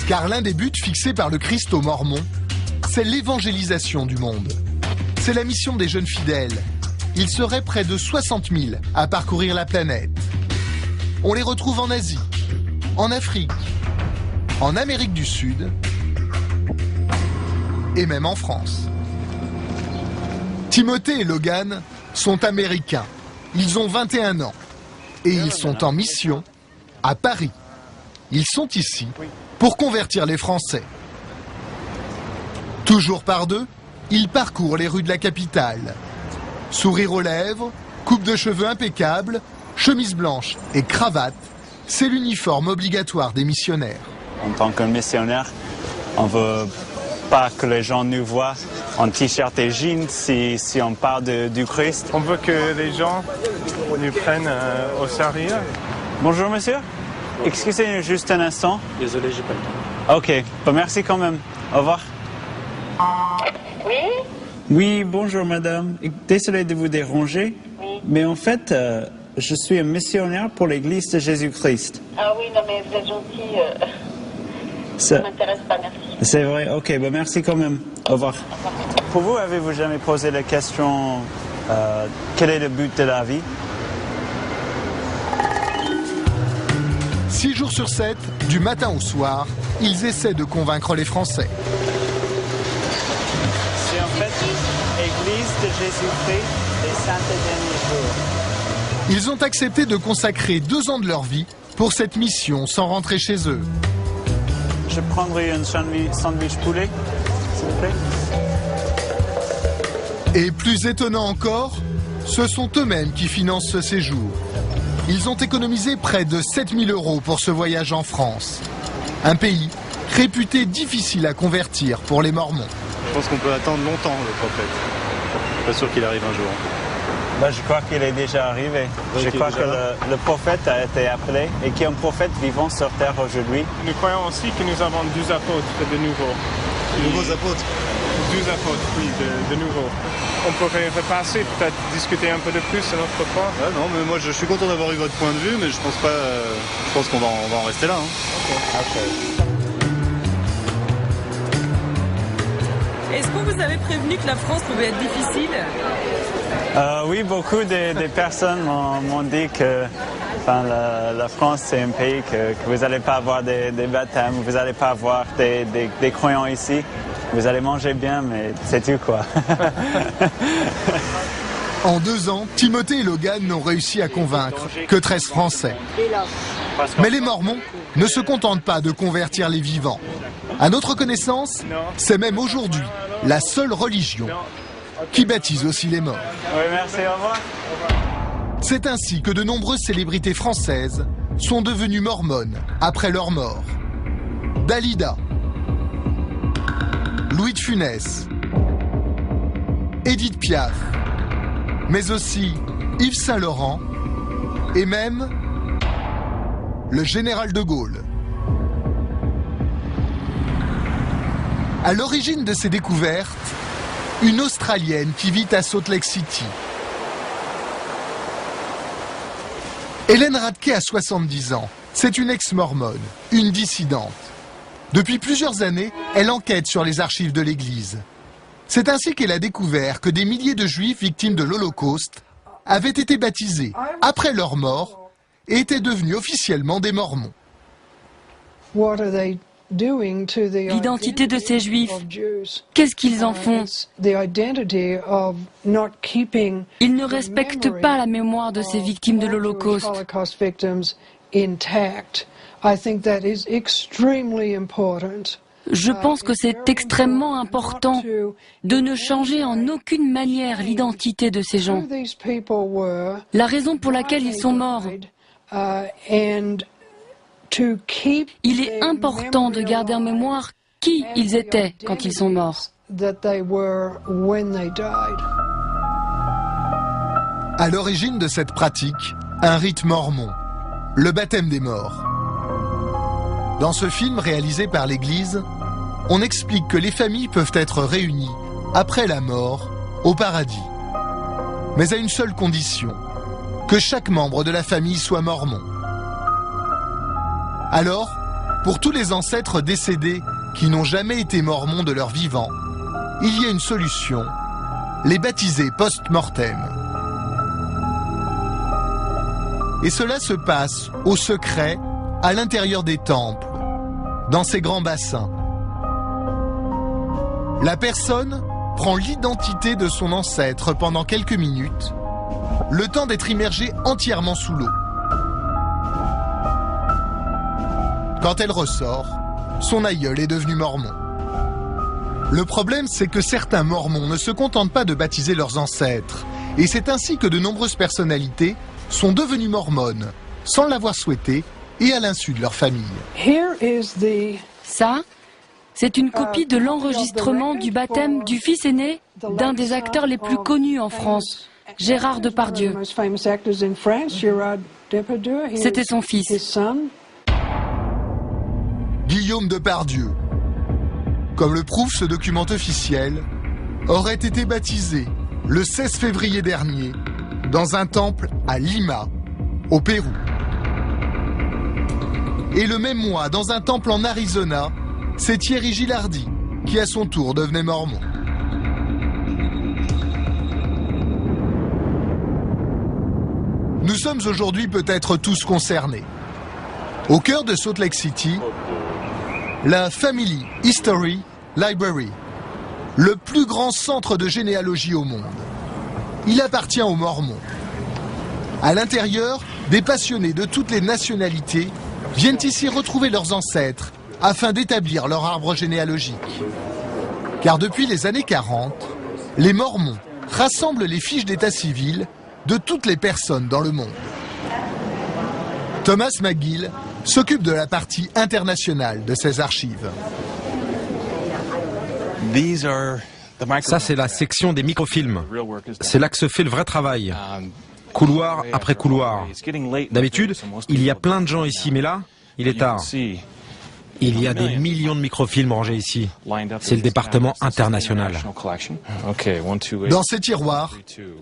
Car l'un des buts fixés par le Christ aux Mormons, c'est l'évangélisation du monde. C'est la mission des jeunes fidèles. Ils seraient près de 60 000 à parcourir la planète. On les retrouve en Asie, en Afrique, en Amérique du Sud et même en France. Timothée et Logan sont américains. Ils ont 21 ans et ils sont en mission à Paris. Ils sont ici pour convertir les Français. Toujours par deux, ils parcourent les rues de la capitale. Sourire aux lèvres, coupe de cheveux impeccable, chemise blanche et cravate, c'est l'uniforme obligatoire des missionnaires. En tant que missionnaire, on veut pas que les gens nous voient en t-shirt et jeans si on parle du Christ. On veut que les gens nous prennent au sérieux. Bonjour monsieur, excusez-nous juste un instant. Désolé, j'ai pas le temps. Ok, bon, merci quand même. Au revoir. Oui? Oui, bonjour madame. Désolé de vous déranger, Oui. mais en fait, je suis un missionnaire pour l'église de Jésus-Christ. Ah oui, non mais vous êtes gentil, ça ne m'intéresse pas, merci. C'est vrai, ok, bah merci quand même. Au revoir. Pour vous, avez-vous jamais posé la question quel est le but de la vie? 6 jours sur 7, du matin au soir, ils essaient de convaincre les Français. C'est en fait l'église de Jésus-Christ des 5 derniers jours. Ils ont accepté de consacrer 2 ans de leur vie pour cette mission sans rentrer chez eux. Je prendrai un sandwich poulet, s'il vous plaît. Et plus étonnant encore, ce sont eux-mêmes qui financent ce séjour. Ils ont économisé près de 7 000 € pour ce voyage en France. Un pays réputé difficile à convertir pour les Mormons. Je pense qu'on peut attendre longtemps le prophète. Je suis pas sûr qu'il arrive un jour. Bah, je crois qu'il est déjà arrivé. Je crois que le prophète a été appelé et qu'il y a un prophète vivant sur terre aujourd'hui. Nous croyons aussi que nous avons 12 apôtres de nouveau. Les nouveaux apôtres. 12 apôtres, oui, de nouveau. On pourrait repasser, peut-être discuter un peu de plus une autre fois. Ah non, mais moi je suis content d'avoir eu votre point de vue, mais je pense pas. Je pense qu'on va en rester là. Hein. Okay. Est-ce qu'on vous avait prévenu que la France pouvait être difficile? Oui, beaucoup des personnes m'ont dit que la France c'est un pays que vous n'allez pas avoir des baptêmes, vous n'allez pas avoir des croyants ici. Vous allez manger bien, mais c'est tout quoi. En 2 ans, Timothée et Logan n'ont réussi à convaincre que 13 Français. Mais les Mormons ne se contentent pas de convertir les vivants. À notre connaissance, c'est même aujourd'hui la seule religion qui baptise aussi les morts. Oui, merci, au revoir. C'est ainsi que de nombreuses célébrités françaises sont devenues mormones après leur mort. Dalida, Louis de Funès, Édith Piaf, mais aussi Yves Saint-Laurent et même le général de Gaulle. À l'origine de ces découvertes, une Australienne qui vit à Salt Lake City. Hélène Radke a 70 ans. C'est une ex-mormone, une dissidente. Depuis plusieurs années, elle enquête sur les archives de l'Église. C'est ainsi qu'elle a découvert que des milliers de Juifs victimes de l'Holocauste avaient été baptisés après leur mort et étaient devenus officiellement des Mormons. L'identité de ces Juifs, qu'est-ce qu'ils en font? Ils ne respectent pas la mémoire de ces victimes de l'Holocauste. Je pense que c'est extrêmement important de ne changer en aucune manière l'identité de ces gens. La raison pour laquelle ils sont morts. Il est important de garder en mémoire qui ils étaient quand ils sont morts. À l'origine de cette pratique, un rite mormon, le baptême des morts. Dans ce film réalisé par l'Église, on explique que les familles peuvent être réunies après la mort au paradis. Mais à une seule condition, que chaque membre de la famille soit mormon. Alors, pour tous les ancêtres décédés qui n'ont jamais été mormons de leur vivant, il y a une solution, les baptiser post-mortem. Et cela se passe au secret, à l'intérieur des temples, dans ces grands bassins. La personne prend l'identité de son ancêtre pendant quelques minutes, le temps d'être immergée entièrement sous l'eau. Quand elle ressort, son aïeul est devenu mormon. Le problème, c'est que certains mormons ne se contentent pas de baptiser leurs ancêtres, et c'est ainsi que de nombreuses personnalités sont devenues mormones, sans l'avoir souhaité et à l'insu de leur famille. Ça, c'est une copie de l'enregistrement du baptême du fils aîné d'un des acteurs les plus connus en France, Gérard Depardieu. C'était son fils. Guillaume Depardieu, comme le prouve ce document officiel, aurait été baptisé le 16 février dernier dans un temple à Lima, au Pérou. Et le même mois, dans un temple en Arizona, c'est Thierry Gilardi qui à son tour devenait mormon. Nous sommes aujourd'hui peut-être tous concernés. Au cœur de Salt Lake City, la Family History Library, le plus grand centre de généalogie au monde. Il appartient aux Mormons. À l'intérieur, des passionnés de toutes les nationalités viennent ici retrouver leurs ancêtres afin d'établir leur arbre généalogique. Car depuis les années 40, les Mormons rassemblent les fiches d'état civil de toutes les personnes dans le monde. Thomas McGill s'occupe de la partie internationale de ces archives. Ça, c'est la section des microfilms. C'est là que se fait le vrai travail. Couloir après couloir. D'habitude, il y a plein de gens ici, mais là, il est tard. Il y a des millions de microfilms rangés ici. C'est le département international. Dans ces tiroirs,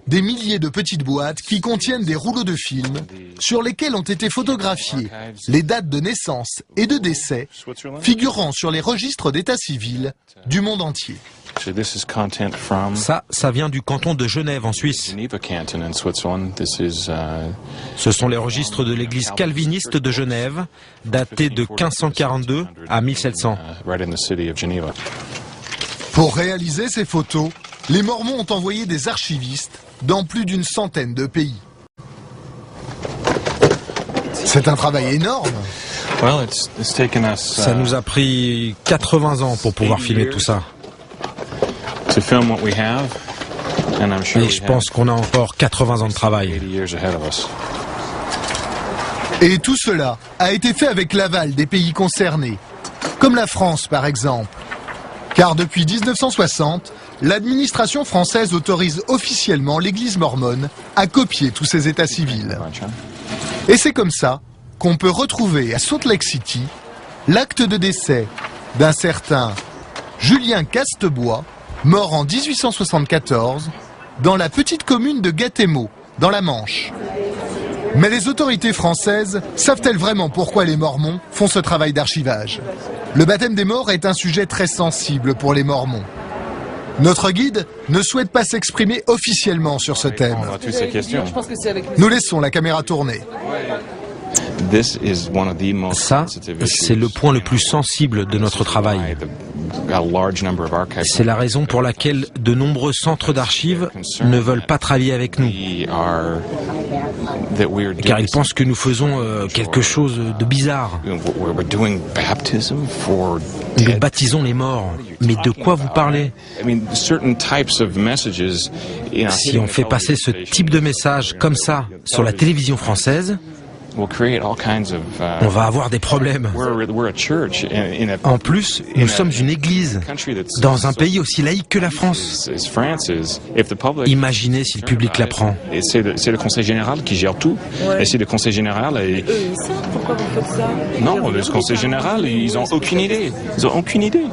des milliers de petites boîtes qui contiennent des rouleaux de films sur lesquels ont été photographiées les dates de naissance et de décès figurant sur les registres d'état civil du monde entier. Ça vient du canton de Genève en Suisse. Ce sont les registres de l'église calviniste de Genève, datés de 1542 à 1700. Pour réaliser ces photos, les Mormons ont envoyé des archivistes dans plus d'une centaine de pays. C'est un travail énorme. Ça nous a pris 80 ans pour pouvoir filmer tout ça. Et je pense qu'on a encore 80 ans de travail. Et tout cela a été fait avec l'aval des pays concernés, comme la France par exemple. Car depuis 1960, l'administration française autorise officiellement l'église mormone à copier tous ses états civils. Et c'est comme ça qu'on peut retrouver à Salt Lake City l'acte de décès d'un certain Julien Castebois, mort en 1874, dans la petite commune de Gatémaux, dans la Manche. Mais les autorités françaises savent-elles vraiment pourquoi les Mormons font ce travail d'archivage? Le baptême des morts est un sujet très sensible pour les Mormons. Notre guide ne souhaite pas s'exprimer officiellement sur ce thème. Nous laissons la caméra tourner. Ça, c'est le point le plus sensible de notre travail. C'est la raison pour laquelle de nombreux centres d'archives ne veulent pas travailler avec nous. Car ils pensent que nous faisons quelque chose de bizarre. Nous baptisons les morts. Mais de quoi vous parlez? Si on fait passer ce type de message comme ça sur la télévision française, on va avoir des problèmes. En plus, nous sommes une église dans un pays aussi laïque que la France. Imaginez si le public l'apprend. C'est le conseil général qui gère tout. Et si le conseil général... Pourquoi vous faites ça? Non, le conseil général, ils n'ont aucune idée. Ils n'ont aucune idée.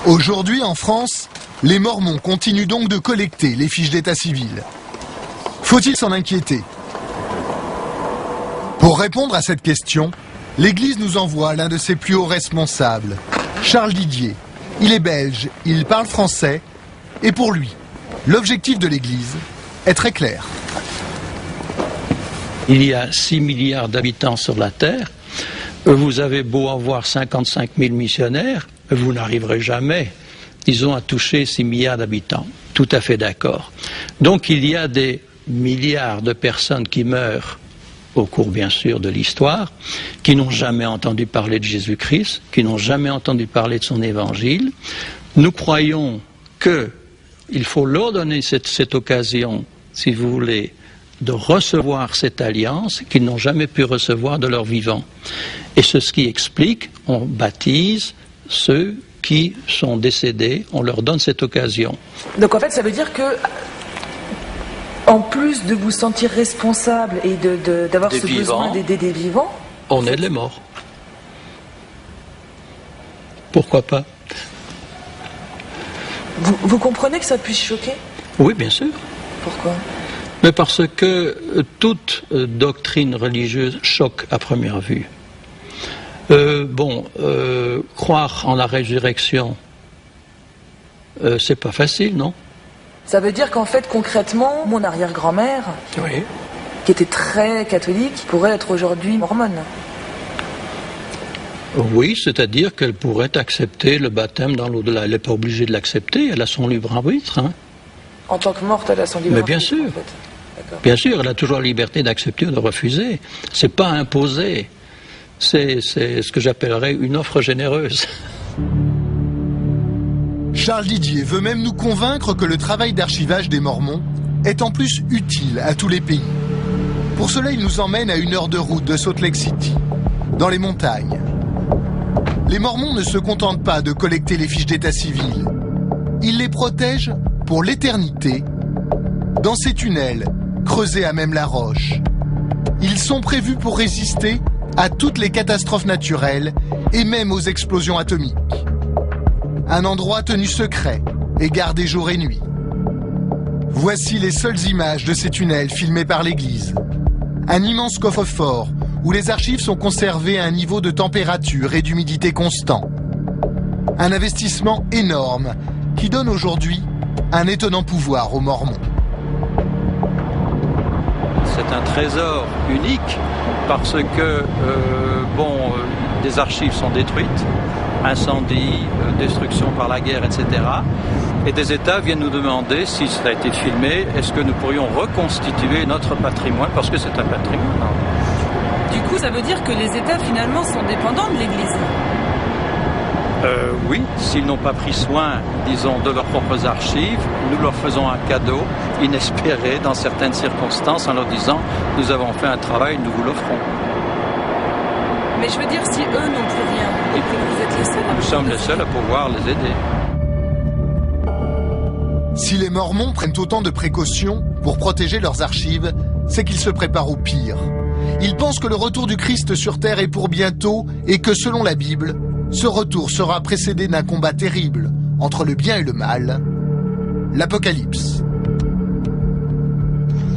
Aujourd'hui, en France, les Mormons continuent donc de collecter les fiches d'état civil. Faut-il s'en inquiéter? Pour répondre à cette question, l'Église nous envoie l'un de ses plus hauts responsables, Charles Didier. Il est belge, il parle français, et pour lui, l'objectif de l'Église est très clair. Il y a 6 milliards d'habitants sur la Terre. Vous avez beau avoir 55 000 missionnaires, vous n'arriverez jamais, disons, à toucher 6 milliards d'habitants. Tout à fait d'accord. Donc il y a des milliards de personnes qui meurent au cours, bien sûr, de l'histoire, qui n'ont jamais entendu parler de Jésus-Christ, qui n'ont jamais entendu parler de son évangile. Nous croyons qu'il faut leur donner cette occasion, si vous voulez, de recevoir cette alliance qu'ils n'ont jamais pu recevoir de leur vivant. Et c'est ce qui explique, on baptise ceux qui sont décédés, on leur donne cette occasion. Donc en fait, ça veut dire que, en plus de vous sentir responsable et d'avoir ce besoin d'aider des vivants, on aide les morts. Pourquoi pas? Vous comprenez que ça puisse choquer? Oui, bien sûr. Pourquoi? Mais parce que toute doctrine religieuse choque à première vue. Croire en la résurrection, c'est pas facile, non? Ça veut dire qu'en fait, concrètement, mon arrière-grand-mère, oui, qui était très catholique, pourrait être aujourd'hui mormone. Oui, c'est-à-dire qu'elle pourrait accepter le baptême dans l'au-delà. Elle n'est pas obligée de l'accepter, elle a son libre arbitre. Hein. En tant que morte, elle a son libre arbitre. Mais bien sûr. En fait. Bien sûr, elle a toujours la liberté d'accepter ou de refuser. C'est pas imposé. C'est ce que j'appellerais une offre généreuse. Charles Didier veut même nous convaincre que le travail d'archivage des Mormons est en plus utile à tous les pays. Pour cela, il nous emmène à 1 heure de route de Salt Lake City, dans les montagnes. Les Mormons ne se contentent pas de collecter les fiches d'état civil. Ils les protègent pour l'éternité dans ces tunnels creusés à même la roche. Ils sont prévus pour résister à toutes les catastrophes naturelles et même aux explosions atomiques. Un endroit tenu secret et gardé jour et nuit. Voici les seules images de ces tunnels filmés par l'Église. Un immense coffre-fort où les archives sont conservées à un niveau de température et d'humidité constant. Un investissement énorme qui donne aujourd'hui un étonnant pouvoir aux Mormons. C'est un trésor unique parce que, des archives sont détruites, incendie, destruction par la guerre, etc. Et des États viennent nous demander, si cela a été filmé, est-ce que nous pourrions reconstituer notre patrimoine, parce que c'est un patrimoine. Du coup, ça veut dire que les États, finalement, sont dépendants de l'Église. Oui, s'ils n'ont pas pris soin, disons, de leurs propres archives, nous leur faisons un cadeau inespéré dans certaines circonstances en leur disant « nous avons fait un travail, nous vous l'offrons ». Mais je veux dire, si eux n'ont plus rien, et que vous êtes les seuls à... Nous sommes les seuls à pouvoir les aider. Si les Mormons prennent autant de précautions pour protéger leurs archives, c'est qu'ils se préparent au pire. Ils pensent que le retour du Christ sur Terre est pour bientôt et que, selon la Bible, ce retour sera précédé d'un combat terrible entre le bien et le mal, l'Apocalypse.